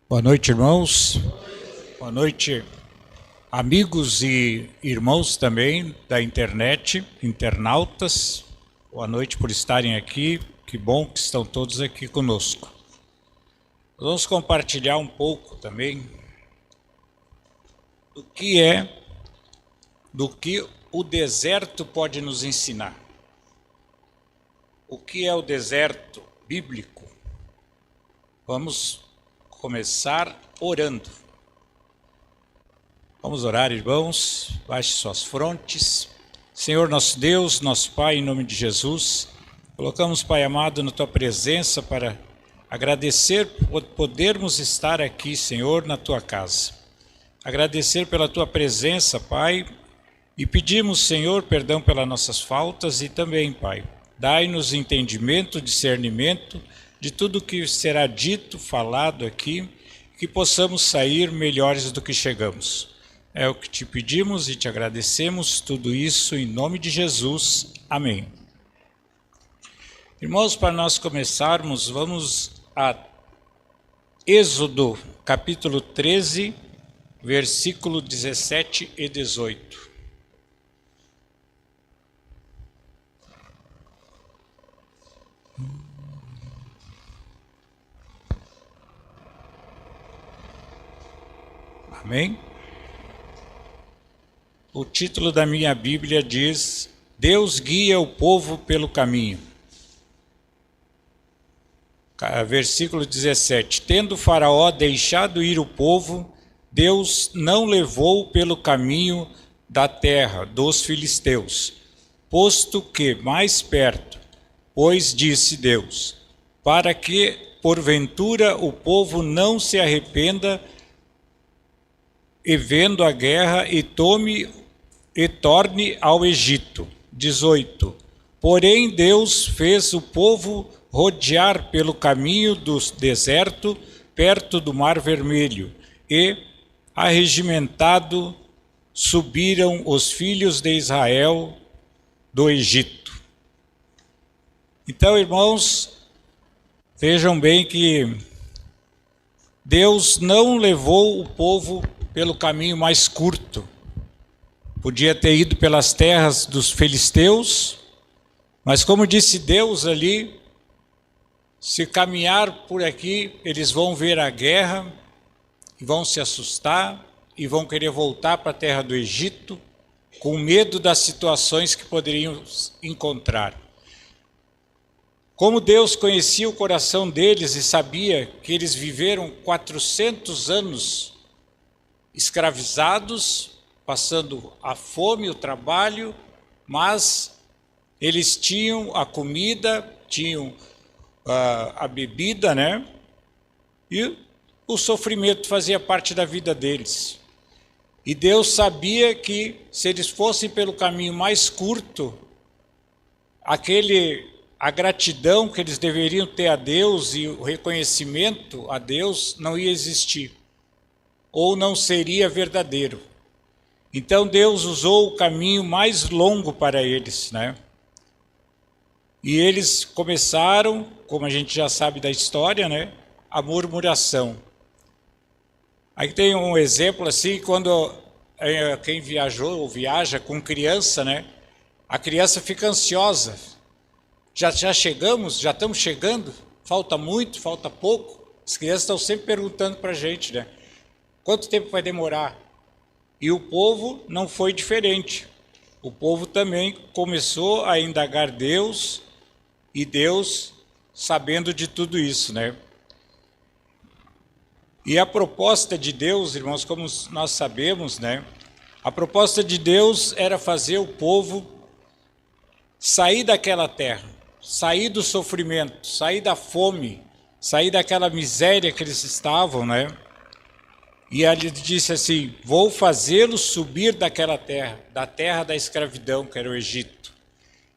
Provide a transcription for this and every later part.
Boa noite, irmãos. Boa noite, amigos e irmãos também da internet, internautas. Boa noite por estarem aqui. Que bom que estão todos aqui conosco. Vamos compartilhar um pouco também do que o deserto pode nos ensinar. O que é o deserto bíblico? Vamos começar orando. Vamos orar, irmãos. Baixe suas frontes. Senhor nosso Deus, nosso Pai, em nome de Jesus, colocamos, Pai amado, na Tua presença para agradecer por podermos estar aqui, Senhor, na Tua casa. Agradecer pela Tua presença, Pai, e pedimos, Senhor, perdão pelas nossas faltas e também, Pai, dai-nos entendimento, discernimento de tudo que será dito, falado aqui, que possamos sair melhores do que chegamos. É o que te pedimos e te agradecemos, tudo isso em nome de Jesus. Amém. Irmãos, para nós começarmos, vamos a Êxodo, capítulo 13, versículo 17 e 18. Amém? O título da minha Bíblia diz: Deus guia o povo pelo caminho. Versículo 17. Tendo Faraó deixado ir o povo, Deus não levou pelo caminho da terra dos filisteus, posto que mais perto, pois disse Deus, para que porventura o povo não se arrependa e vendo a guerra e torne ao Egito. 18. Porém Deus fez o povo rodear pelo caminho do deserto, perto do Mar Vermelho, e, arregimentado, subiram os filhos de Israel do Egito. Então, irmãos, vejam bem que Deus não levou o povo pelo caminho mais curto. Podia ter ido pelas terras dos filisteus, mas como disse Deus ali, se caminhar por aqui, eles vão ver a guerra e vão se assustar e vão querer voltar para a terra do Egito, com medo das situações que poderiam encontrar. Como Deus conhecia o coração deles e sabia que eles viveram 400 anos escravizados, passando a fome, o trabalho, mas eles tinham a comida, tinham a bebida, né? E o sofrimento fazia parte da vida deles. E Deus sabia que se eles fossem pelo caminho mais curto, a gratidão que eles deveriam ter a Deus e o reconhecimento a Deus não ia existir, ou não seria verdadeiro. Então Deus usou o caminho mais longo para eles, né? E eles começaram, como a gente já sabe da história, né, a murmuração. Aí tem um exemplo assim, quando quem viajou ou viaja com criança, né, a criança fica ansiosa. Já chegamos? Já estamos chegando? Falta muito? Falta pouco? As crianças estão sempre perguntando para a gente, né? Quanto tempo vai demorar? E o povo não foi diferente. O povo também começou a indagar Deus, e Deus sabendo de tudo isso, né? E a proposta de Deus, irmãos, como nós sabemos, né? A proposta de Deus era fazer o povo sair daquela terra, sair do sofrimento, sair da fome, sair daquela miséria que eles estavam, né? E ele disse assim: vou fazê-los subir daquela terra, da terra da escravidão, que era o Egito,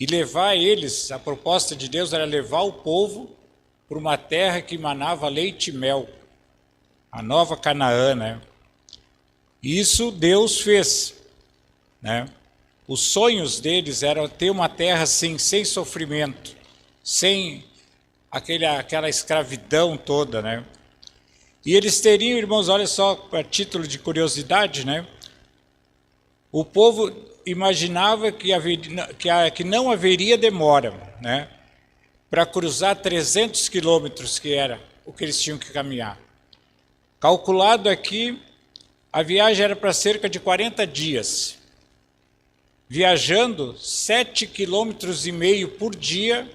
e levar eles, a proposta de Deus era levar o povo para uma terra que manava leite e mel, a nova Canaã, né? Isso Deus fez, né? Os sonhos deles eram ter uma terra assim, sem sofrimento, sem aquela escravidão toda, né? E eles teriam, irmãos, olha só, a título de curiosidade, né? O povo imaginava que não haveria demora, né? Para cruzar 300 quilômetros, que era o que eles tinham que caminhar. Calculado aqui, a viagem era para cerca de 40 dias. Viajando 7,5 quilômetros por dia,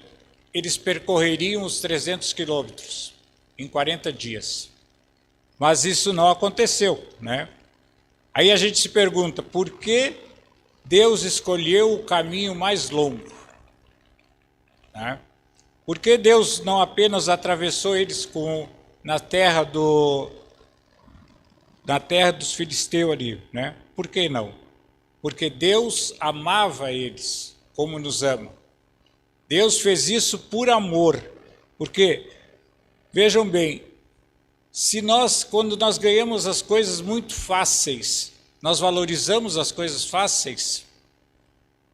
eles percorreriam os 300 quilômetros em 40 dias. Mas isso não aconteceu, né? Aí a gente se pergunta, por que Deus escolheu o caminho mais longo? Né? Por que Deus não apenas atravessou eles na terra dos filisteus ali, né? Por que não? Porque Deus amava eles como nos ama. Deus fez isso por amor, porque, vejam bem, quando nós ganhamos as coisas muito fáceis, nós valorizamos as coisas fáceis?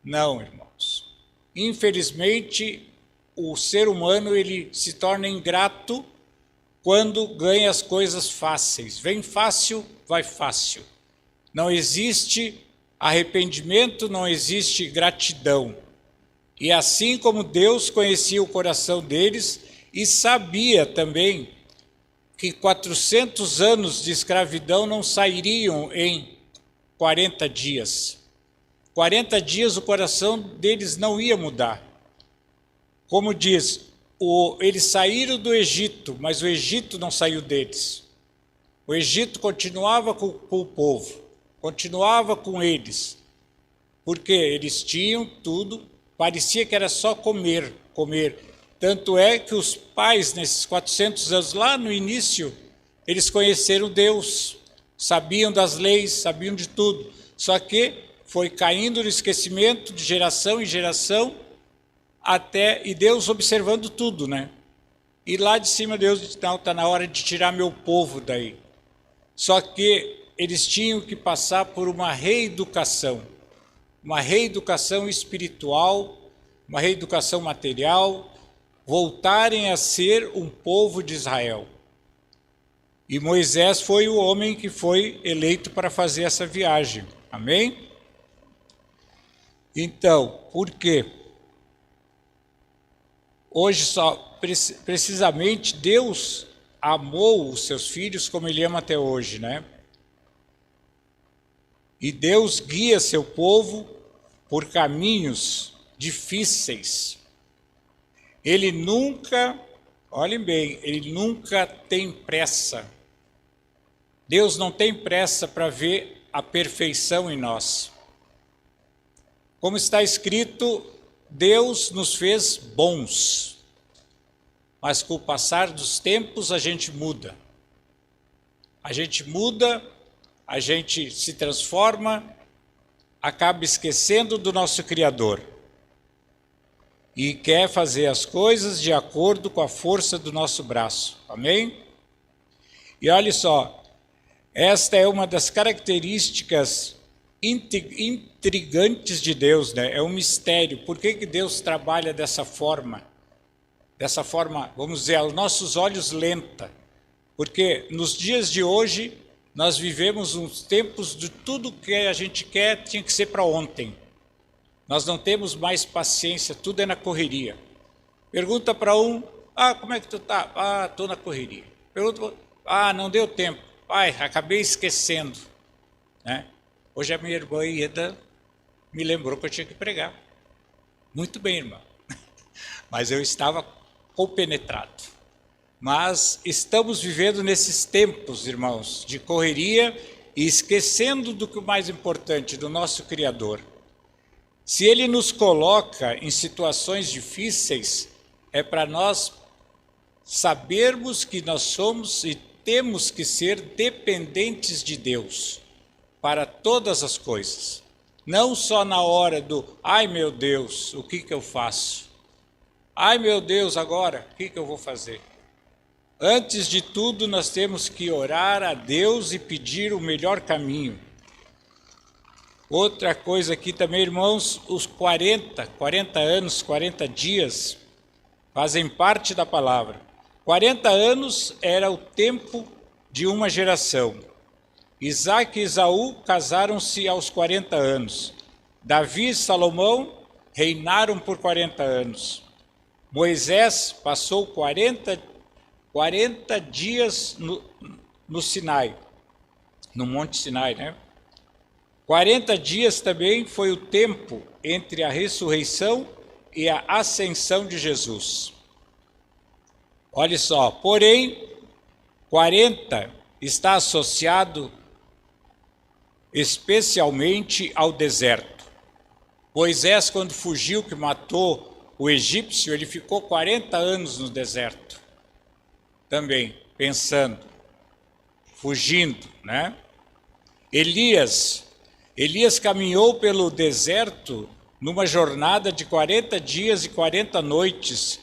Não, irmãos. Infelizmente, o ser humano ele se torna ingrato quando ganha as coisas fáceis. Vem fácil, vai fácil. Não existe arrependimento, não existe gratidão. E assim como Deus conhecia o coração deles e sabia também que 400 anos de escravidão não sairiam em 40 dias. 40 dias o coração deles não ia mudar. Como diz, eles saíram do Egito, mas o Egito não saiu deles. O Egito continuava com o povo, continuava com eles, porque eles tinham tudo, parecia que era só comer, comer. Tanto é que os pais, nesses 400 anos, lá no início, eles conheceram Deus, sabiam das leis, sabiam de tudo. Só que foi caindo no esquecimento de geração em geração, e Deus observando tudo, né? E lá de cima Deus disse, não, está na hora de tirar meu povo daí. Só que eles tinham que passar por uma reeducação espiritual, uma reeducação material, voltarem a ser um povo de Israel. E Moisés foi o homem que foi eleito para fazer essa viagem. Amém? Então, por quê? Hoje, precisamente, Deus amou os seus filhos como Ele ama até hoje, né? E Deus guia seu povo por caminhos difíceis. Ele nunca, olhem bem, Ele nunca tem pressa. Deus não tem pressa para ver a perfeição em nós. Como está escrito, Deus nos fez bons, mas com o passar dos tempos a gente muda. A gente muda, a gente se transforma, acaba esquecendo do nosso Criador e quer fazer as coisas de acordo com a força do nosso braço. Amém? E olha só, esta é uma das características intrigantes de Deus, né? É um mistério. Por que Deus trabalha dessa forma? Dessa forma, vamos dizer, aos nossos olhos lenta. Porque nos dias de hoje, nós vivemos uns tempos de tudo que a gente quer tinha que ser para ontem. Nós não temos mais paciência, tudo é na correria. Pergunta para um, como é que tu tá? Estou na correria. Pergunta, não deu tempo. Acabei esquecendo, né? Hoje a minha irmã Ieda me lembrou que eu tinha que pregar. Muito bem, irmã. Mas eu estava compenetrado. Mas estamos vivendo nesses tempos, irmãos, de correria e esquecendo do que o mais importante, do nosso Criador. Se Ele nos coloca em situações difíceis, é para nós sabermos que nós somos e temos que ser dependentes de Deus para todas as coisas. Não só na hora do, meu Deus, o que eu faço? Meu Deus, agora, o que eu vou fazer? Antes de tudo, nós temos que orar a Deus e pedir o melhor caminho. Outra coisa aqui também, irmãos, os 40 anos, 40 dias, fazem parte da palavra. 40 anos era o tempo de uma geração. Isaque e Esaú casaram-se aos 40 anos. Davi e Salomão reinaram por 40 anos. Moisés passou 40 dias no Sinai, no Monte Sinai, né? 40 dias também foi o tempo entre a ressurreição e a ascensão de Jesus. Olha só, porém, 40 está associado especialmente ao deserto. Moisés, quando fugiu, que matou o egípcio, ele ficou 40 anos no deserto. Também, pensando, fugindo, né? Elias caminhou pelo deserto numa jornada de 40 dias e 40 noites,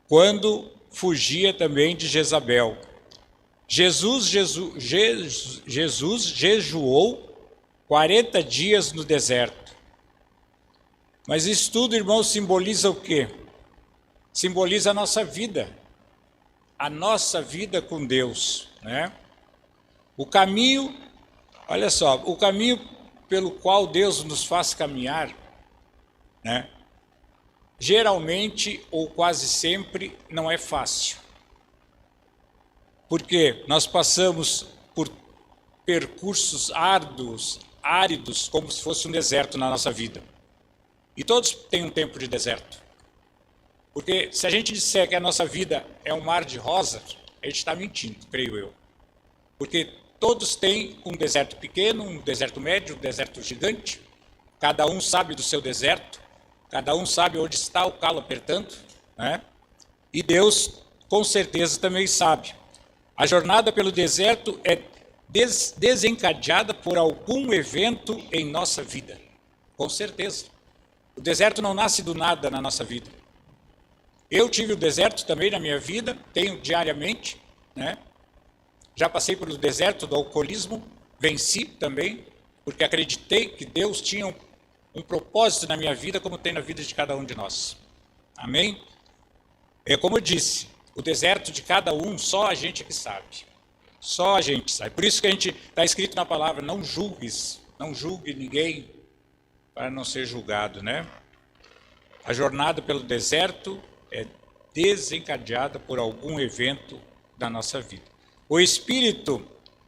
quando fugia também de Jezabel. Jesus jejuou 40 dias no deserto. Mas isso tudo, irmãos, simboliza o quê? Simboliza a nossa vida com Deus, né? O caminho, olha só, o caminho pelo qual Deus nos faz caminhar, né? Geralmente ou quase sempre não é fácil. Porque nós passamos por percursos árduos, áridos, como se fosse um deserto na nossa vida. E todos têm um tempo de deserto. Porque se a gente disser que a nossa vida é um mar de rosas, a gente está mentindo, creio eu. Porque todos têm um deserto pequeno, um deserto médio, um deserto gigante. Cada um sabe do seu deserto, cada um sabe onde está o calo apertando, né? E Deus, com certeza, também sabe. A jornada pelo deserto é desencadeada por algum evento em nossa vida, com certeza. O deserto não nasce do nada na nossa vida. Eu tive o deserto também na minha vida, tenho diariamente, né? Já passei pelo deserto do alcoolismo, venci também, porque acreditei que Deus tinha um propósito na minha vida, como tem na vida de cada um de nós. Amém? É como eu disse, o deserto de cada um, só a gente é que sabe. Só a gente sabe. Por isso que a gente está escrito na palavra, não julgue ninguém para não ser julgado, né? A jornada pelo deserto é desencadeada por algum evento da nossa vida. O espírito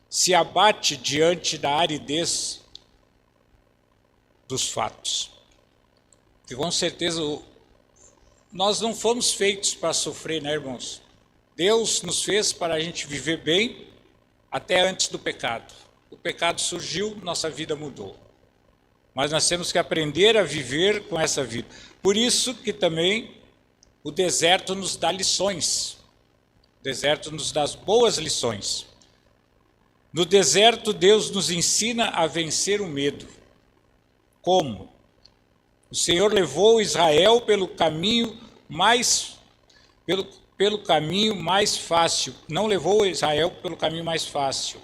se abate diante da aridez dos fatos. E com certeza nós não fomos feitos para sofrer, né, irmãos? Deus nos fez para a gente viver bem até antes do pecado. O pecado surgiu, nossa vida mudou. Mas nós temos que aprender a viver com essa vida. Por isso que também o deserto nos dá lições. O deserto nos dá boas lições. No deserto, Deus nos ensina a vencer o medo. Como? O Senhor levou Israel pelo caminho mais fácil. Não levou Israel pelo caminho mais fácil,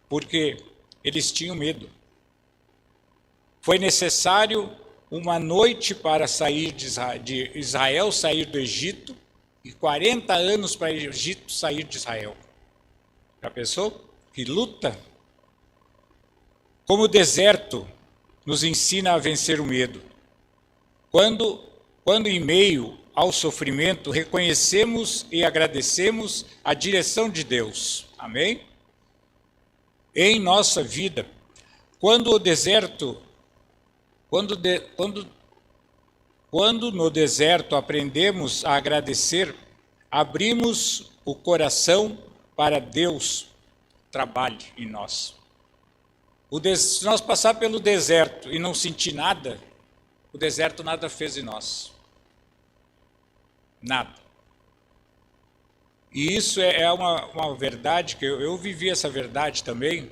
porque eles tinham medo. Foi necessário uma noite para sair de Israel sair do Egito e 40 anos para o Egito sair de Israel. Já pensou? Que luta! Como o deserto nos ensina a vencer o medo. Quando em meio ao sofrimento, reconhecemos e agradecemos a direção de Deus. Amém? Em nossa vida, quando no deserto aprendemos a agradecer, abrimos o coração para Deus trabalhe em nós. Se nós passar pelo deserto e não sentir nada, o deserto nada fez em nós. Nada. E isso é uma verdade, que eu vivi essa verdade também,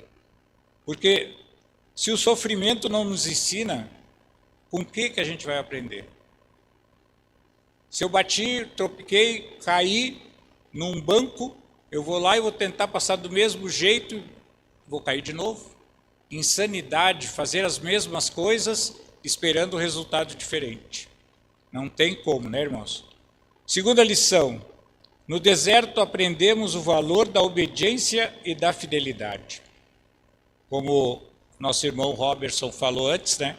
porque se o sofrimento não nos ensina, com o que a gente vai aprender? Se eu bati, tropiquei, caí num banco, eu vou lá e vou tentar passar do mesmo jeito, vou cair de novo. Insanidade, fazer as mesmas coisas, esperando um resultado diferente. Não tem como, né, irmãos? Segunda lição, No deserto aprendemos o valor da obediência e da fidelidade. Como nosso irmão Robertson falou antes, né?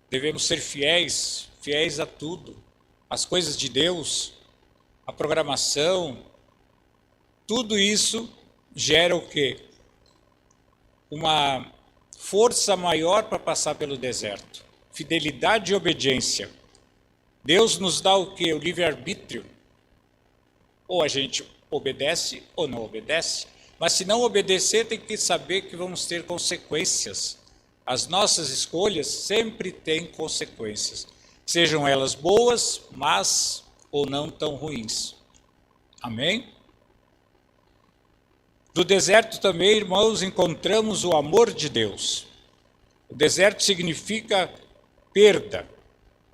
Devemos ser fiéis, fiéis a tudo. As coisas de Deus, a programação, tudo isso gera o quê? Uma força maior para passar pelo deserto. Fidelidade e obediência. Deus nos dá o quê? O livre-arbítrio. Ou a gente obedece ou não obedece. Mas se não obedecer, tem que saber que vamos ter consequências. As nossas escolhas sempre têm consequências. Sejam elas boas, más ou não tão ruins. Amém? No deserto também, irmãos, encontramos o amor de Deus. O deserto significa perda.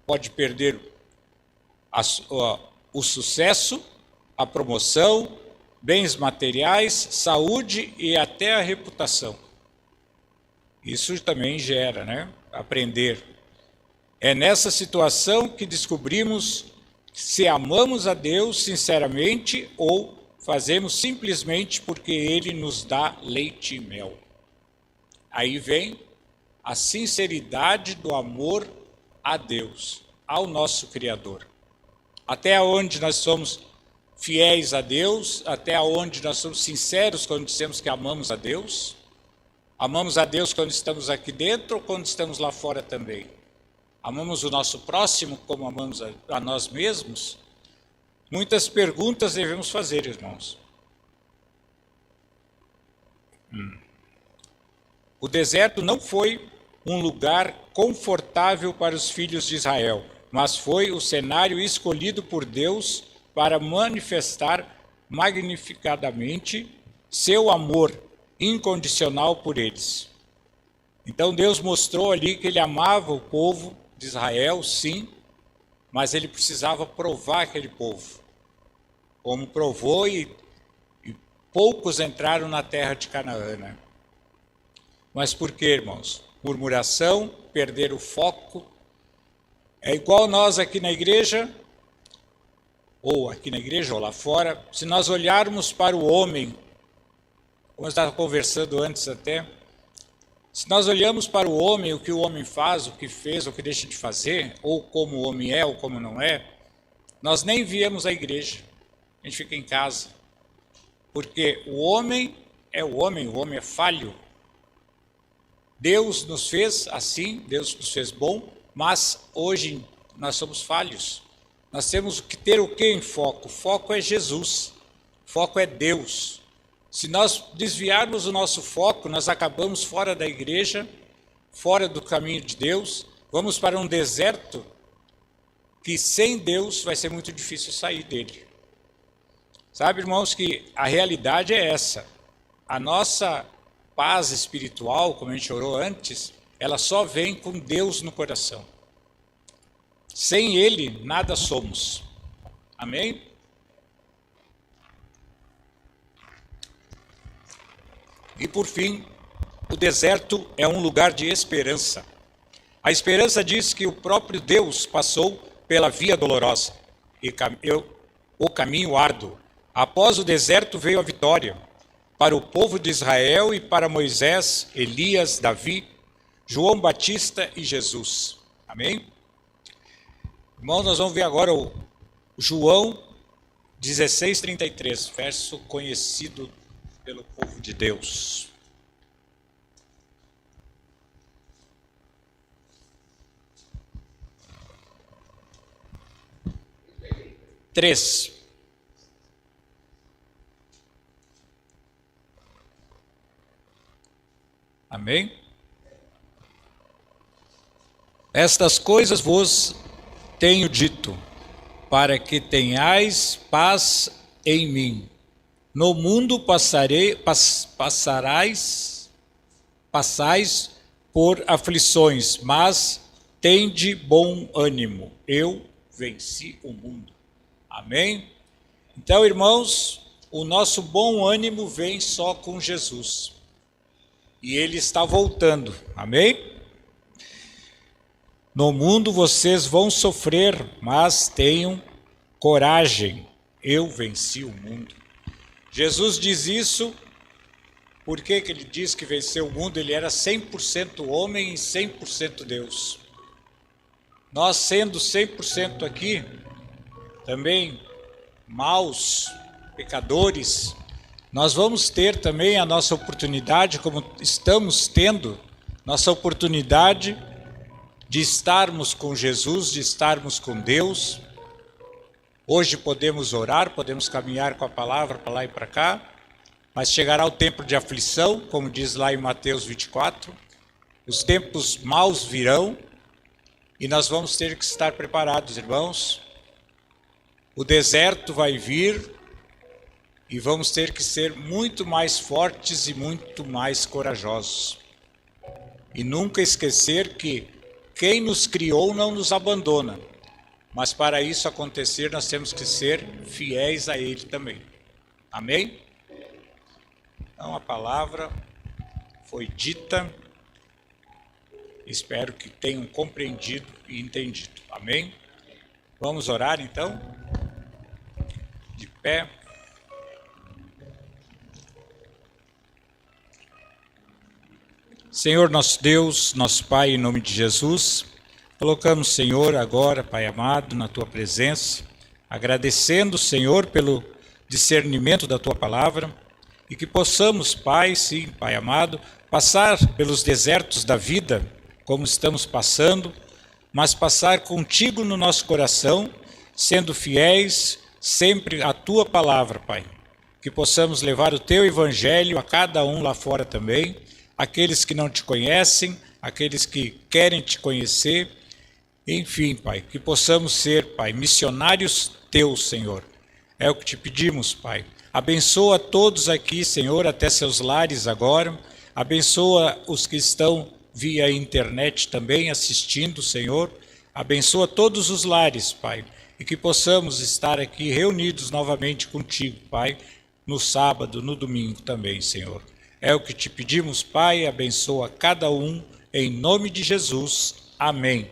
Pode perder o sucesso, a promoção, bens materiais, saúde e até a reputação. Isso também gera, né? Aprender. É nessa situação que descobrimos se amamos a Deus sinceramente ou fazemos simplesmente porque Ele nos dá leite e mel. Aí vem a sinceridade do amor a Deus, ao nosso Criador. Até onde nós somos fiéis a Deus, até onde nós somos sinceros quando dizemos que amamos a Deus. Amamos a Deus quando estamos aqui dentro ou quando estamos lá fora também? Amamos o nosso próximo como amamos a nós mesmos? Muitas perguntas devemos fazer, irmãos. O deserto não foi um lugar confortável para os filhos de Israel, mas foi o cenário escolhido por Deus para manifestar magnificadamente seu amor incondicional por eles. Então Deus mostrou ali que Ele amava o povo de Israel, sim, mas Ele precisava provar aquele povo. Como provou e poucos entraram na terra de Canaã, né? Mas por quê, irmãos? Murmuração, perder o foco. É igual nós aqui na igreja, ou lá fora, se nós olharmos para o homem, como eu estava conversando antes até, se nós olhamos para o homem, o que o homem faz, o que fez, o que deixa de fazer, ou como o homem é, ou como não é, nós nem viemos à igreja, a gente fica em casa. Porque o homem é falho. Deus nos fez assim, Deus nos fez bom, mas hoje nós somos falhos. Nós temos que ter o que em foco? O foco é Jesus, o foco é Deus. Se nós desviarmos o nosso foco, nós acabamos fora da igreja, fora do caminho de Deus, vamos para um deserto que sem Deus vai ser muito difícil sair dele. Sabe, irmãos, que a realidade é essa. A nossa paz espiritual, como a gente orou antes, ela só vem com Deus no coração. Sem Ele, nada somos. Amém? E por fim, o deserto é um lugar de esperança. A esperança diz que o próprio Deus passou pela via dolorosa e o caminho árduo. Após o deserto veio a vitória para o povo de Israel e para Moisés, Elias, Davi, João Batista e Jesus. Amém? Irmãos, nós vamos ver agora o João 16:33, verso conhecido pelo povo de Deus. Três. Amém? Estas coisas vos tenho dito, para que tenhais paz em mim. No mundo passais por aflições, mas tende bom ânimo. Eu venci o mundo. Amém? Então, irmãos, o nosso bom ânimo vem só com Jesus. E Ele está voltando. Amém? No mundo vocês vão sofrer, mas tenham coragem. Eu venci o mundo. Jesus diz isso. Por que ele diz que venceu o mundo? Ele era 100% homem e 100% Deus. Nós, sendo 100% aqui, também maus, pecadores, nós vamos ter também a nossa oportunidade, como estamos tendo, nossa oportunidade de estarmos com Jesus, de estarmos com Deus. Hoje podemos orar, podemos caminhar com a palavra para lá e para cá, mas chegará o tempo de aflição, como diz lá em Mateus 24, os tempos maus virão e nós vamos ter que estar preparados, irmãos. O deserto vai vir e vamos ter que ser muito mais fortes e muito mais corajosos. E nunca esquecer que quem nos criou não nos abandona, mas para isso acontecer nós temos que ser fiéis a Ele também. Amém? Então a palavra foi dita, espero que tenham compreendido e entendido. Amém? Vamos orar então? De pé. Senhor nosso Deus, nosso Pai, em nome de Jesus, colocamos, Senhor, agora, Pai amado, na Tua presença, agradecendo, Senhor, pelo discernimento da Tua palavra, e que possamos, Pai, sim, Pai amado, passar pelos desertos da vida, como estamos passando, mas passar contigo no nosso coração, sendo fiéis sempre à Tua palavra, Pai. Que possamos levar o Teu Evangelho a cada um lá fora também, aqueles que não te conhecem, aqueles que querem te conhecer, enfim, Pai, que possamos ser, Pai, missionários Teus, Senhor. É o que te pedimos, Pai. Abençoa todos aqui, Senhor, até seus lares agora. Abençoa os que estão via internet também assistindo, Senhor. Abençoa todos os lares, Pai, e que possamos estar aqui reunidos novamente contigo, Pai, no sábado, no domingo também, Senhor. É o que te pedimos, Pai, abençoa cada um, em nome de Jesus. Amém.